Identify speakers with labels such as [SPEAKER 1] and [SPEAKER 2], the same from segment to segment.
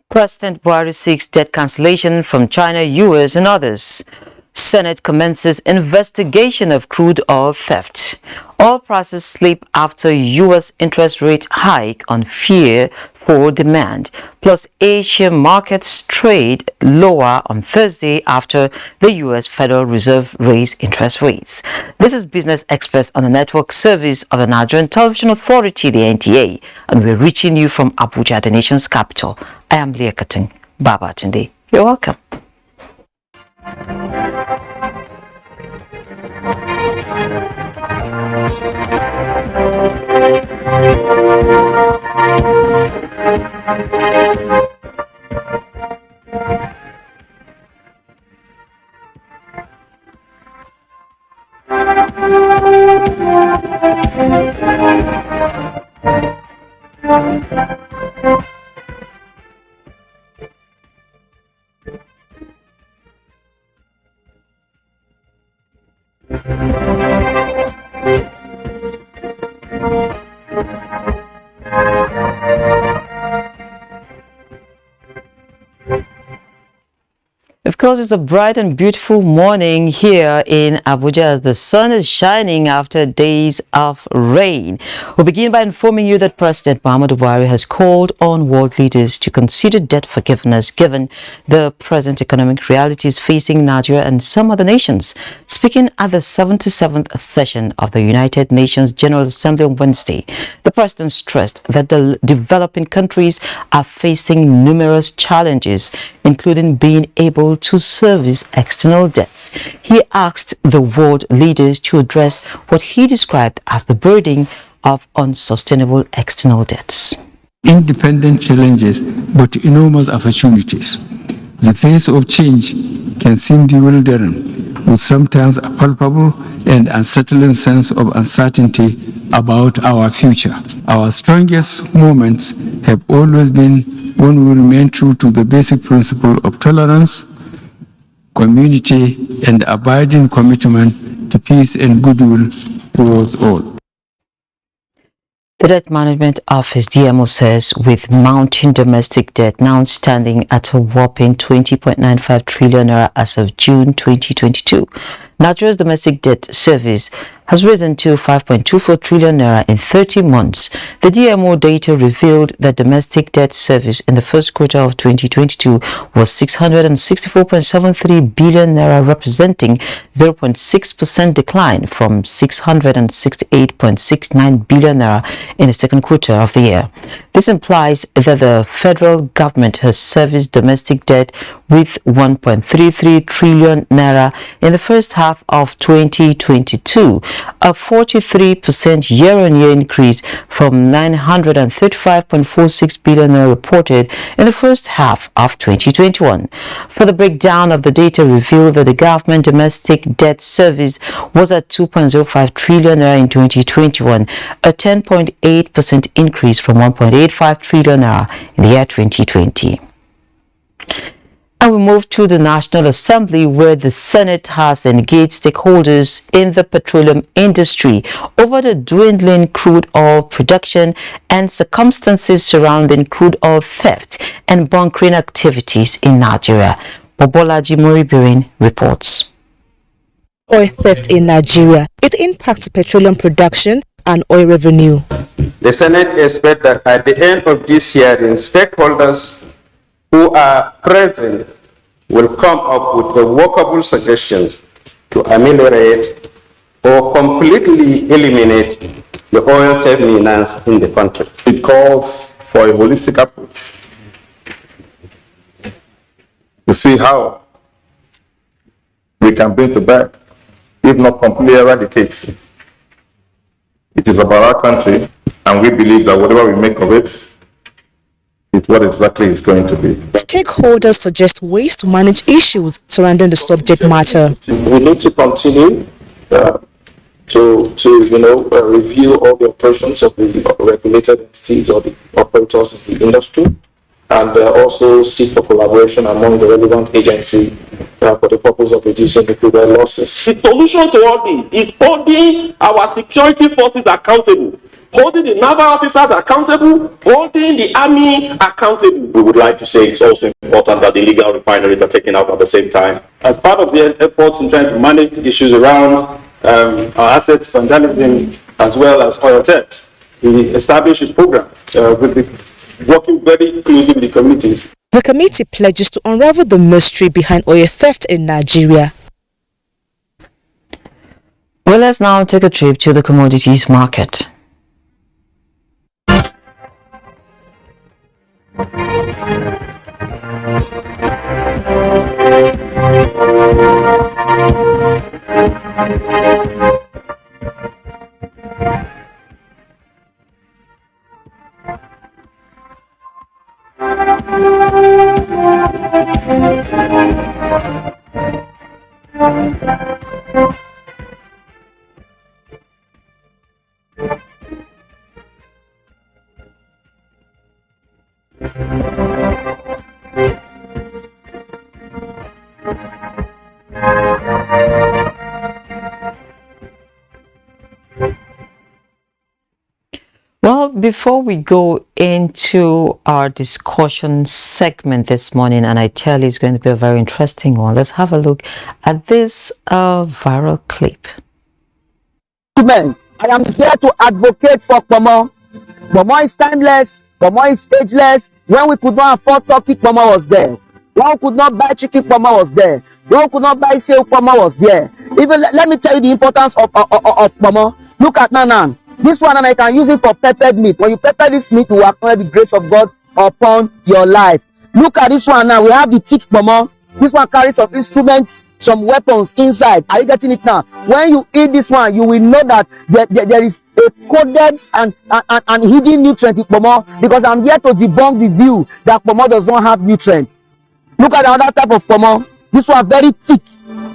[SPEAKER 1] President Buhari seeks debt cancellation from China, US, and others. Senate commences investigation of crude oil theft. Oil prices slip after U.S. interest rate hike on fear for demand. Plus, Asian markets trade lower on Thursday after the U.S. Federal Reserve raised interest rates. This is Business Express on the network service of the Nigerian Television Authority, the NTA, and we're reaching you from Abuja, the nation's capital. I am Leah Katun Babatunde. You're welcome. Of course, it's a bright and beautiful morning here in Abuja as the sun is shining after days of rain. We'll begin by informing you that President Muhammadu Buhari has called on world leaders to consider debt forgiveness given the present economic realities facing Nigeria and some other nations. Speaking at the 77th session of the United Nations General Assembly on Wednesday, the president stressed that the developing countries are facing numerous challenges, including being able to service external debts. He asked the world leaders to address what he described as the burden of unsustainable external debts.
[SPEAKER 2] Independent challenges, but enormous opportunities. The face of change can seem bewildering, with sometimes a palpable and unsettling sense of uncertainty about our future. Our strongest moments have always been when we remain true to the basic principle of tolerance, community, and abiding commitment to peace and goodwill towards all.
[SPEAKER 1] The Debt Management Office DMO says with mounting domestic debt now standing at a whopping 20.95 trillion naira as of June 2022, Nigeria's domestic debt service has risen to 5.24 trillion naira in 30 months. The DMO data revealed that domestic debt service in the first quarter of 2022 was 664.73 billion naira, representing 0.6% decline from 668.69 billion naira in the second quarter of the year. This implies that the federal government has serviced domestic debt with 1.33 trillion naira in the first half of 2022, a 43% year-on-year increase from 935.46 billion naira reported in the first half of 2021. For the breakdown of the data revealed that the government domestic debt service was at 2.05 trillion naira in 2021, a 10.8% increase from 1.85 trillion naira in the year 2020. And we move to the National Assembly, where the Senate has engaged stakeholders in the petroleum industry over the dwindling crude oil production and circumstances surrounding crude oil theft and bunkering activities in Nigeria. Bobolaji Moribirin reports.
[SPEAKER 3] Oil theft in Nigeria. It impacts petroleum production and oil revenue.
[SPEAKER 4] The Senate expects that at the end of this hearing, stakeholders who are present will come up with a workable suggestions to ameliorate or completely eliminate the oil theft menace in the country.
[SPEAKER 5] It calls for a holistic approach to see how we can bring to bear, if not completely eradicate. It is about our country, and we believe that whatever we make of it, it with what exactly it's going to be.
[SPEAKER 3] Stakeholders suggest ways to manage issues surrounding the subject matter.
[SPEAKER 4] We need to continue to review all the operations of the regulated entities or the operators in the industry, and also seek for collaboration among the relevant agencies for the purpose of reducing the crude oil losses.
[SPEAKER 6] The solution to all this is holding our security forces accountable, holding the naval officers accountable, holding the army accountable. We would like to say it's also important that the illegal refineries are taken out at the same time. As part of the efforts in trying to manage the issues around our assets, vandalism, as well as oil theft, we established this program working very closely with the communities.
[SPEAKER 3] The committee pledges to unravel the mystery behind oil theft in Nigeria.
[SPEAKER 1] Well, let's now take a trip to the commodities market. Well, before we go into our discussion segment this morning, and I tell you it's going to be a very interesting one, let's have a look at this viral clip.
[SPEAKER 7] I am here to advocate for Pomo. Pomo is timeless. Pomo is ageless. When we could not afford turkey, Pomo was there. When we could not buy chicken, Pomo was there. When we could not buy sale, Pomo was there. Even let me tell you the importance of Pomo. Look at Nanan. This one, and I can use it for peppered meat. When you pepper this meat, you will acknowledge the grace of God upon your life. Look at this one now. We have the thick Pomo. This one carries some instruments, some weapons inside. Are you getting it now? When you eat this one, you will know that there is a coded and hidden nutrient in Pomo, because I'm here to debunk the view that Pomo does not have nutrient. Look at another type of Pomo. This one very thick.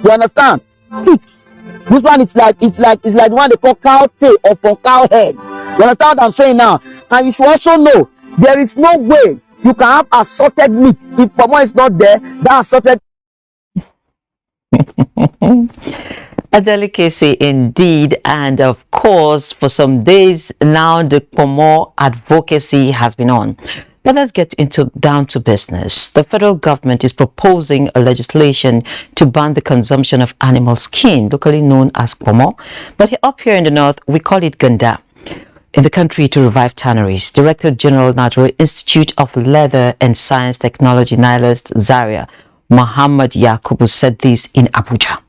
[SPEAKER 7] You understand? Thick. This one is like the one they call cow tail or from cow head. You understand what I'm saying now? And you should also know there is no way you can have assorted meat if Pomo is not there. That assorted.
[SPEAKER 1] A delicacy indeed, and of course, for some days now, the Pomo advocacy has been on. But let's get down to business. The federal government is proposing a legislation to ban the consumption of animal skin, locally known as Pomo, but up here in the north, we call it Ganda, in the country to revive tanneries. Director General, Nigerian Institute of Leather and Science Technology, NILEST, Zaria, Muhammad Yakubu, said this in Abuja.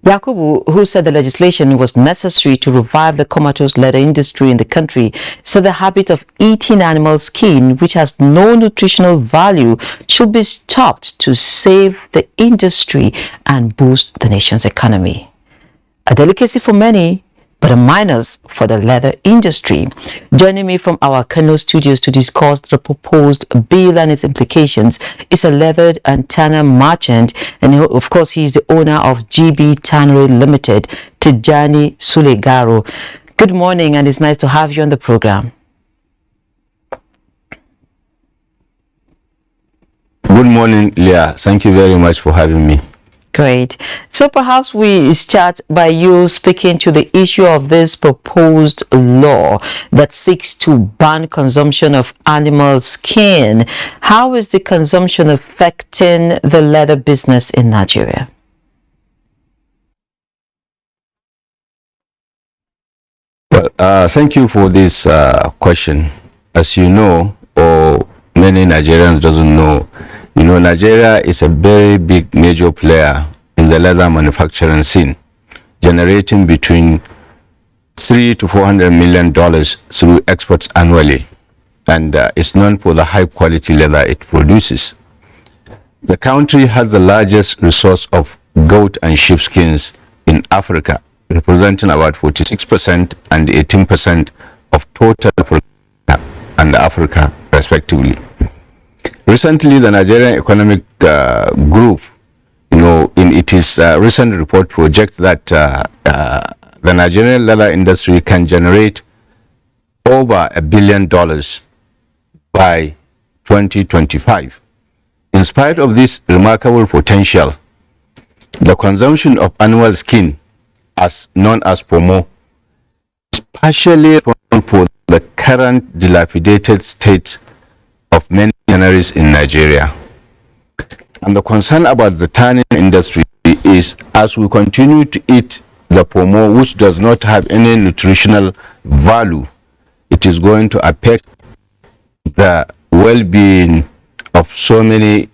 [SPEAKER 1] Yakubu, who said the legislation was necessary to revive the comatose leather industry in the country, said the habit of eating animal skin, which has no nutritional value, should be stopped to save the industry and boost the nation's economy. A delicacy for many, but a minus for the leather industry. Joining me from our Kano studios to discuss the proposed bill and its implications is a leather and tanner merchant, and of course he is the owner of GB Tannery Limited, Tijani Sulegaro. Good morning, and it's nice to have you on the program.
[SPEAKER 8] Good morning, Leah. Thank you very much for having me.
[SPEAKER 1] Great. So perhaps we start by you speaking to the issue of this proposed law that seeks to ban consumption of animal skin. How is the consumption affecting the leather business in Nigeria?
[SPEAKER 8] Well, thank you for this question. As you know, or many Nigerians doesn't know, Nigeria is a very big major player in the leather manufacturing scene, generating between $300 to $400 million through exports annually, and is known for the high quality leather it produces. The country has the largest resource of goat and sheep skins in Africa, representing about 46% and 18% of total production and Africa respectively. Recently, the Nigerian Economic Group, in its recent report projects that the Nigerian leather industry can generate over $1 billion by 2025. In spite of this remarkable potential, the consumption of animal skin, as known as pomo, is partially responsible for the current dilapidated state of many canneries in Nigeria. And the concern about the tanning industry is, as we continue to eat the pomo, which does not have any nutritional value, it is going to affect the well-being of so many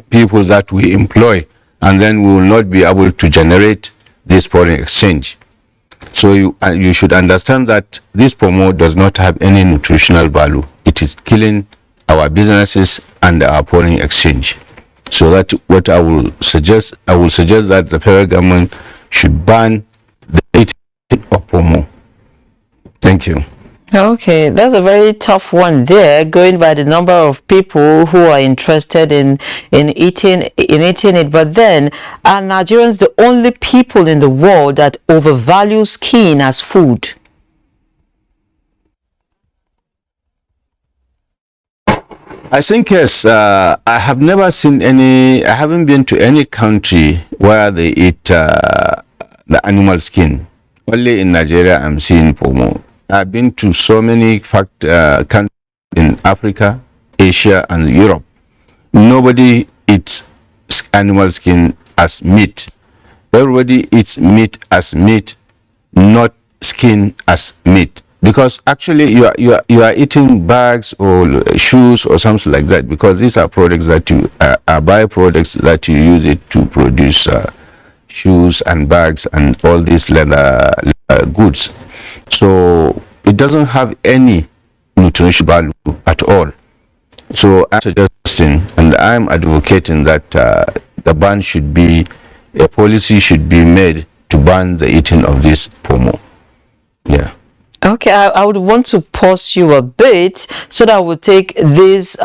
[SPEAKER 8] people that we employ, and then we will not be able to generate this foreign exchange. So you should understand that this pomo does not have any nutritional value. It is killing our businesses and our foreign exchange. So that what I will suggest that the federal government should ban the eating of pomo. Thank you.
[SPEAKER 1] Okay, that's a very tough one there, going by the number of people who are interested in eating it. But then, are Nigerians the only people in the world that overvalue skin as food?
[SPEAKER 8] I think yes. I have never seen any. I haven't been to any country where they eat the animal skin. Only in Nigeria, I'm seeing pomo. I've been to so many countries in Africa, Asia, and Europe. Nobody eats animal skin as meat. Everybody eats meat as meat, not skin as meat. Because actually you are eating bags or shoes or something like that, because these are products that you are byproducts that you use it to produce shoes and bags and all these leather goods. So it doesn't have any nutrition value at all. So I'm suggesting and I'm advocating that the ban should be, a policy should be made to ban the eating of this pomo. Yeah.
[SPEAKER 1] Okay, I would want to pause you a bit so that we'll take this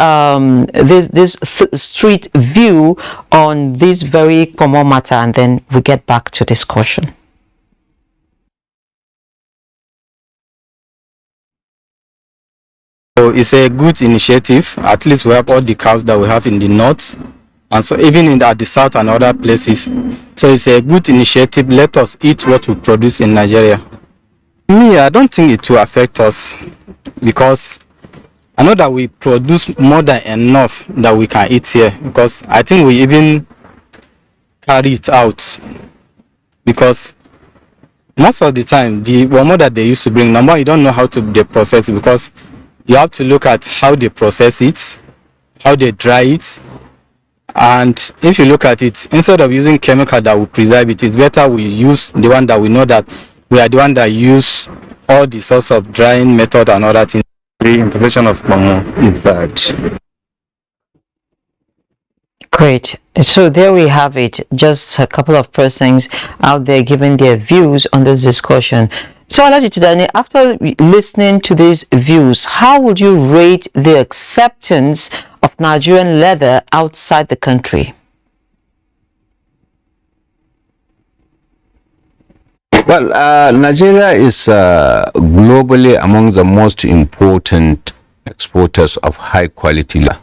[SPEAKER 1] street view on this very common matter, and then we get back to discussion.
[SPEAKER 9] So it's a good initiative. At least we have all the cows that we have in the north, and so even at the south and other places. So it's a good initiative. Let us eat what we produce in Nigeria. Me, I don't think it will affect us, because I know that we produce more than enough that we can eat here, because I think we even carry it out, because most of the time the more that they used to bring, number you don't know how to they process it, because you have to look at how they process it, how they dry it. And if you look at it, instead of using chemical that will preserve it, it's better we use the one that we know that we are the one that use all the sorts of drying method and other things. The importation of pomo is bad.
[SPEAKER 1] Great. So there we have it. Just a couple of persons out there giving their views on this discussion. So Alhaji Tijani, after listening to these views, how would you rate the acceptance of Nigerian leather outside the country?
[SPEAKER 8] Well, Nigeria is globally among the most important exporters of high quality leather.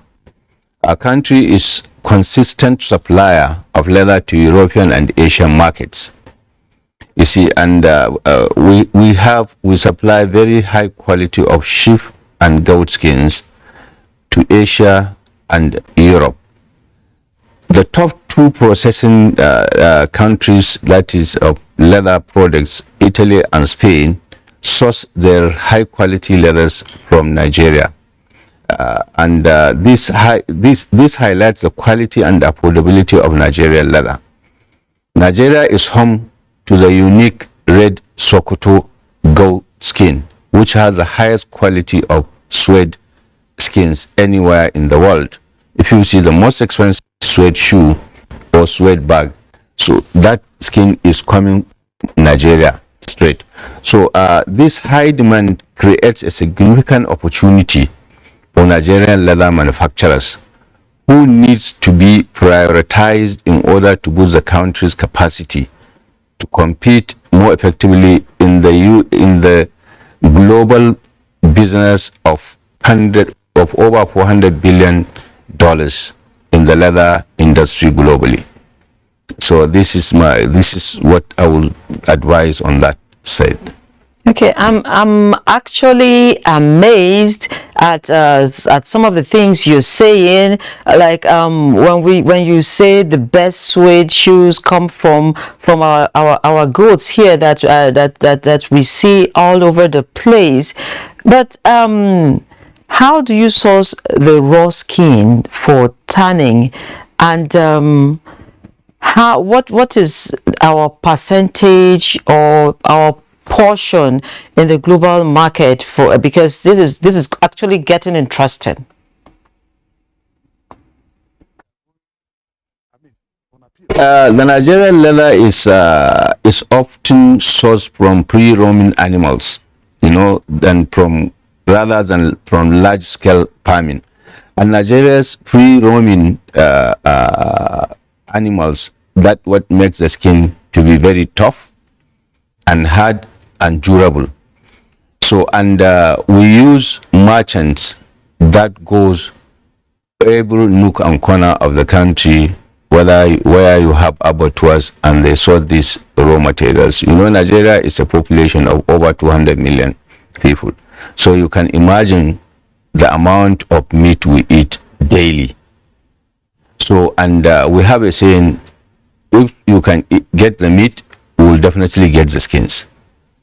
[SPEAKER 8] Our country is consistent supplier of leather to European and Asian markets. You see, and we supply very high quality of sheep and goat skins to Asia and Europe. The top two processing countries, that is of leather products, Italy and Spain, source their high quality leathers from Nigeria. This highlights the quality and affordability of Nigerian leather. Nigeria is home to the unique red Sokoto goat skin, which has the highest quality of suede skins anywhere in the world. If you see the most expensive suede shoe or suede bag, so that skin is coming from Nigeria straight. So this high demand creates a significant opportunity for Nigerian leather manufacturers who needs to be prioritized in order to boost the country's capacity to compete more effectively in the global business of over $400 billion in the leather industry globally. So this is what I will advise on that side.
[SPEAKER 1] Okay, I'm actually amazed at some of the things you're saying. Like when you say the best suede shoes come from our goods here that we see all over the place, but how do you source the raw skin for tanning, and what is our percentage or our portion in the global market for, because this is actually getting interesting.
[SPEAKER 8] The Nigerian leather is often sourced from pre-roaming animals, rather than from large-scale farming. And Nigeria's pre-roaming animals, that what makes the skin to be very tough and hard and durable. So, and we use merchants that goes every nook and corner of the country, where you have abattoirs, and they sort these raw materials. Nigeria is a population of over 200 million people. So you can imagine the amount of meat we eat daily. So, and we have a saying, if you can get the meat, we will definitely get the skins.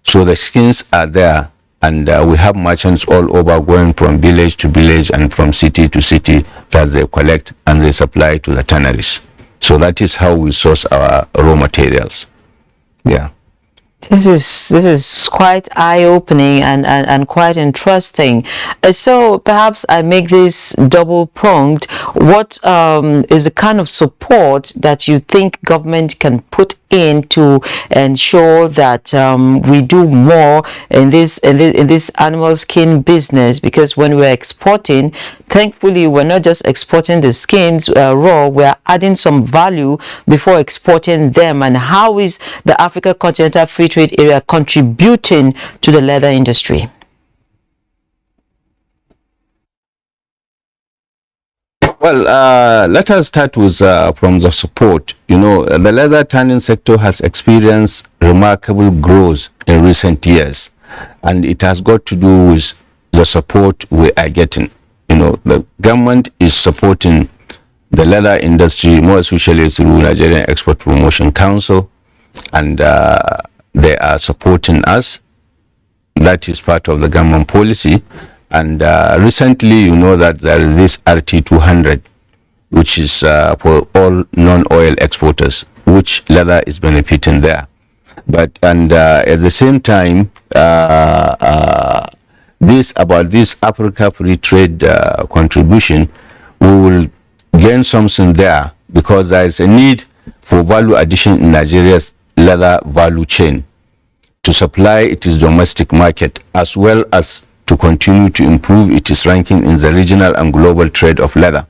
[SPEAKER 8] So the skins are there, and we have merchants all over, going from village to village and from city to city, that they collect and they supply to the tanneries. So that is how we source our raw materials. Yeah.
[SPEAKER 1] This is quite eye-opening and quite interesting. So perhaps I make this double-pronged. What is the kind of support that you think government can put in to ensure that we do more in this animal skin business? Because when we're exporting, thankfully we're not just exporting the skins raw, we're adding some value before exporting them. And how is the Africa Continental Free Trade Area contributing to the leather industry?
[SPEAKER 8] Well, let us start with from the support. The leather tanning sector has experienced remarkable growth in recent years, and it has got to do with the support we are getting. The government is supporting the leather industry, more especially through Nigerian Export Promotion Council, and they are supporting us. That is part of the government policy. And recently, that there is this RT200, which is for all non-oil exporters, which leather is benefiting there. But at the same time, this Africa Free Trade contribution, we will gain something there, because there is a need for value addition in Nigeria's leather value chain to supply its domestic market, as well as to continue to improve its ranking in the regional and global trade of leather.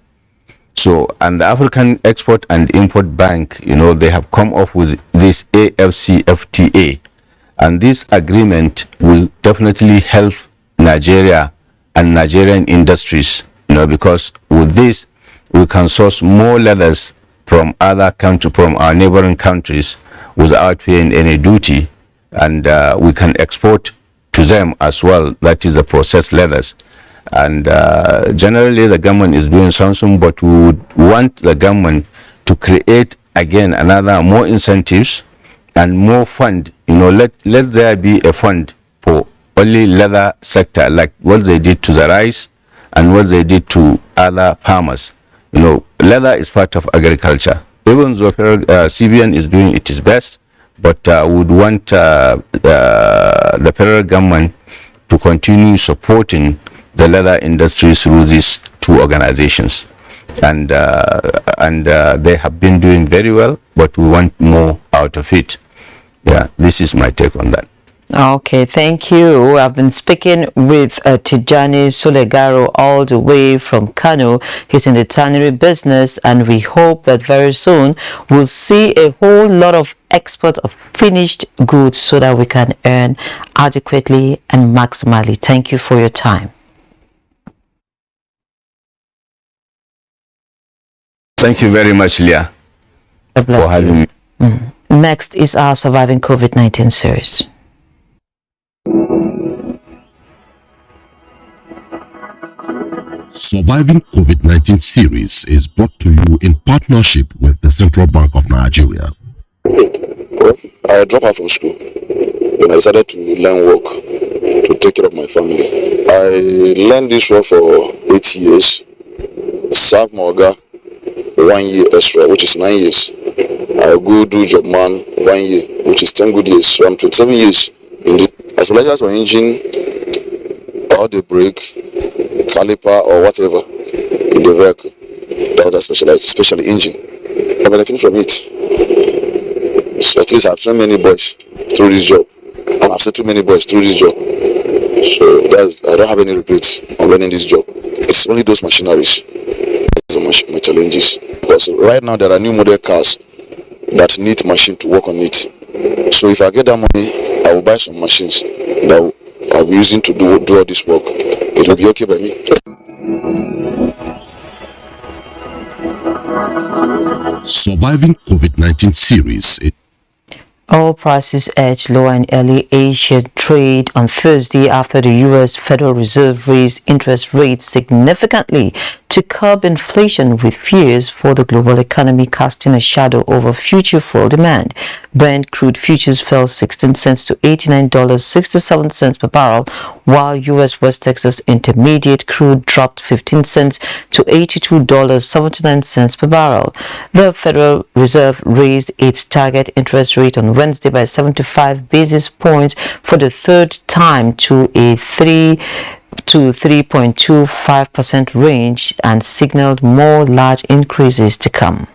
[SPEAKER 8] So, and the African Export and Import Bank, they have come up with this AFCFTA, and this agreement will definitely help Nigeria and Nigerian industries, because with this we can source more leathers from from our neighboring countries without paying any duty, and we can export to them as well. That is the processed leathers. And generally the government is doing something, but we would want the government to create again more incentives and more fund. Let there be a fund for only leather sector, like what they did to the rice and what they did to other farmers. Leather is part of agriculture. Even though CBN is doing its best, but would want the federal government to continue supporting the leather industry through these two organizations, and they have been doing very well, but we want more out of it. Yeah, this is my take on that.
[SPEAKER 1] Okay, thank you. I've been speaking with Tijani Solegaro all the way from Kano. He's in the tannery business, and we hope that very soon we'll see a whole lot of exports of finished goods so that we can earn adequately and maximally. Thank you for your time.
[SPEAKER 8] Thank you very much, Leah,
[SPEAKER 1] God bless
[SPEAKER 8] for having
[SPEAKER 1] you.
[SPEAKER 8] me.
[SPEAKER 1] Next is our Surviving COVID-19 series.
[SPEAKER 10] Surviving COVID-19 series is brought to you in partnership with the Central Bank of Nigeria.
[SPEAKER 11] Well, I dropped out from school and I decided to learn work to take care of my family. I learned this work for 8 years, served my oga 1 year extra, which is 9 years. I go do job man 1 year, which is 10 good years. So I'm 27 years in this. As well as my engine, all the brake, caliper or whatever in the vehicle that are specialized, especially engine. I'm benefiting from it. So at least I've trained many boys through this job, and I've settled many boys through this job. So I don't have any regrets on learning this job. It's only those machineries. Those are my challenges. Because right now there are new model cars that need machine to work on it. So if I get that money, I will buy some machines that I'll be using to do all this work. It will be okay by me.
[SPEAKER 10] Surviving COVID-19 series.
[SPEAKER 1] Oil prices edged lower in early Asian trade on Thursday after the U.S. Federal Reserve raised interest rates significantly to curb inflation, with fears for the global economy casting a shadow over future fuel demand. Brent crude futures fell 16 cents to $89.67 per barrel, while U.S. West Texas Intermediate crude dropped 15 cents to $82.79 per barrel. The Federal Reserve raised its target interest rate on Wednesday by 75 basis points for the third time to a 3.25% range and signaled more large increases to come.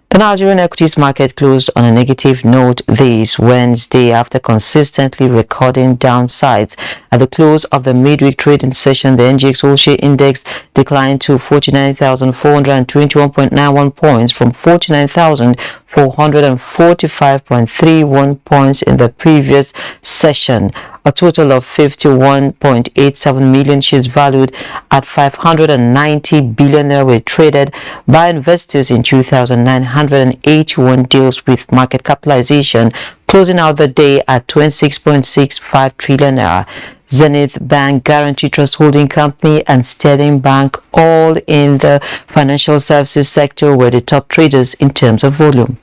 [SPEAKER 1] The Nigerian equities market closed on a negative note this Wednesday after consistently recording downsides. At the close of the midweek trading session, the NGX All-Share Index declined to 49,421.91 points from 49,445.31 points in the previous session. A total of 51.87 million shares valued at 590 billion naira were traded by investors in 2,981 deals, with market capitalization closing out the day at 26.65 trillion naira. Zenith Bank, Guarantee Trust Holding Company, and Sterling Bank, all in the financial services sector, were the top traders in terms of volume.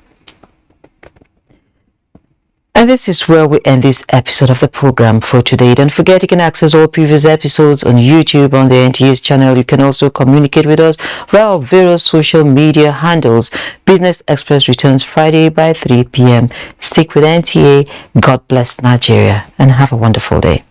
[SPEAKER 1] And this is where we end this episode of the program for today. Don't forget, you can access all previous episodes on YouTube on the NTA's channel. You can also communicate with us via our various social media handles. Business Express returns Friday by 3 p.m. Stick with NTA. God bless Nigeria and have a wonderful day.